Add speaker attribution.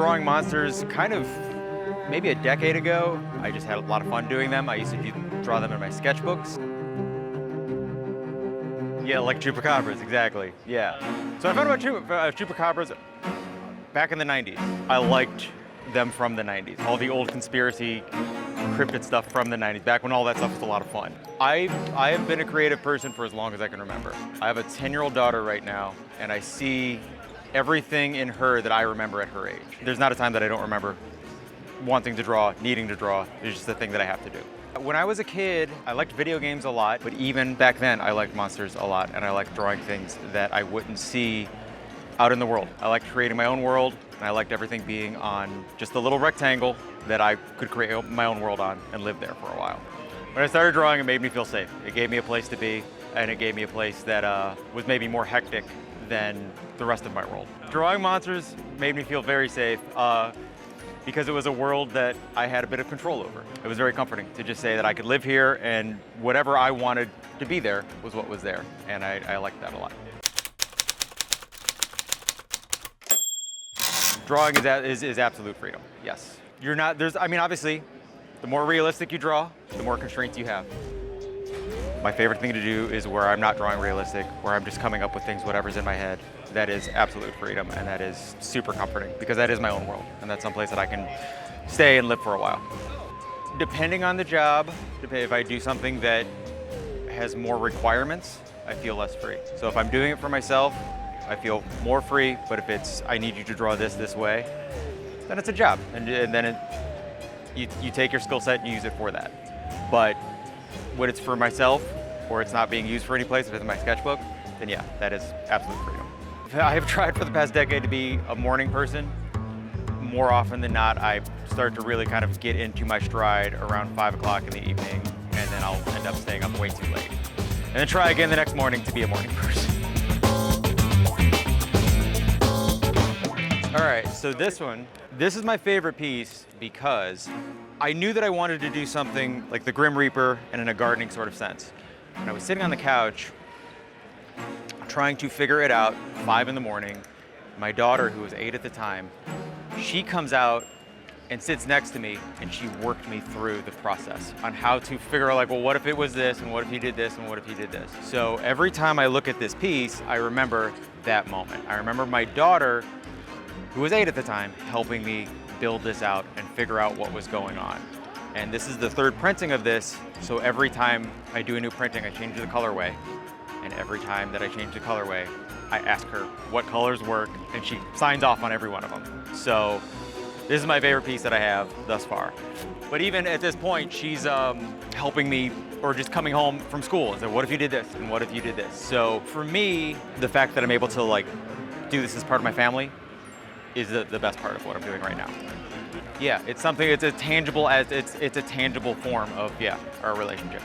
Speaker 1: drawing monsters kind of maybe a decade ago. I just had a lot of fun doing them. I used to draw them in my sketchbooks. Yeah, like chupacabras, exactly, yeah. So I found about chupacabras back in the 90s. I liked them from the 90s. All the old conspiracy cryptid stuff from the 90s, back when all that stuff was a lot of fun. I have been a creative person for as long as I can remember. I have a 10-year-old daughter right now, and I see everything in her that I remember at her age. There's not a time that I don't remember wanting to draw, needing to draw. It's just a thing that I have to do. When I was a kid, I liked video games a lot, but even back then, I liked monsters a lot, and I liked drawing things that I wouldn't see out in the world. I liked creating my own world, and I liked everything being on just a little rectangle that I could create my own world on and live there for a while. When I started drawing, it made me feel safe. It gave me a place to be, and it gave me a place that was maybe more hectic than the rest of my world. Drawing monsters made me feel very safe because it was a world that I had a bit of control over. It was very comforting to just say that I could live here and whatever I wanted to be there was what was there, and I liked that a lot. Drawing is absolute freedom, yes. Obviously, the more realistic you draw, the more constraints you have. My favorite thing to do is where I'm not drawing realistic, where I'm just coming up with things, whatever's in my head. That is absolute freedom, and that is super comforting, because that is my own world, and that's someplace that I can stay and live for a while. Depending on the job, if I do something that has more requirements, I feel less free. So if I'm doing it for myself, I feel more free, but if it's, I need you to draw this way, then it's a job. And then you take your skill set and you use it for that. But when it's for myself, or it's not being used for any place, if it's in my sketchbook, then yeah, that is absolute freedom. I have tried for the past decade to be a morning person. More often than not, I start to really kind of get into my stride around 5 o'clock in the evening, and then I'll end up staying up way too late. And then try again the next morning to be a morning person. All right, so this is my favorite piece because I knew that I wanted to do something like the Grim Reaper and in a gardening sort of sense. And I was sitting on the couch trying to figure it out, 5 in the morning. My daughter, who was 8 at the time, she comes out and sits next to me, and she worked me through the process on how to figure out, like, well, what if it was this, and what if he did this, and what if he did this? So every time I look at this piece, I remember that moment. I remember my daughter, who was 8 at the time, helping me build this out and figure out what was going on. And this is the 3rd printing of this, so every time I do a new printing, I change the colorway. And every time that I change the colorway, I ask her what colors work, and she signs off on every one of them. So this is my favorite piece that I have thus far. But even at this point, she's helping me, or just coming home from school and say, what if you did this, and what if you did this? So for me, the fact that I'm able to like do this as part of my family is the best part of what I'm doing right now. Yeah, it's something, it's a tangible form of, yeah, our relationship.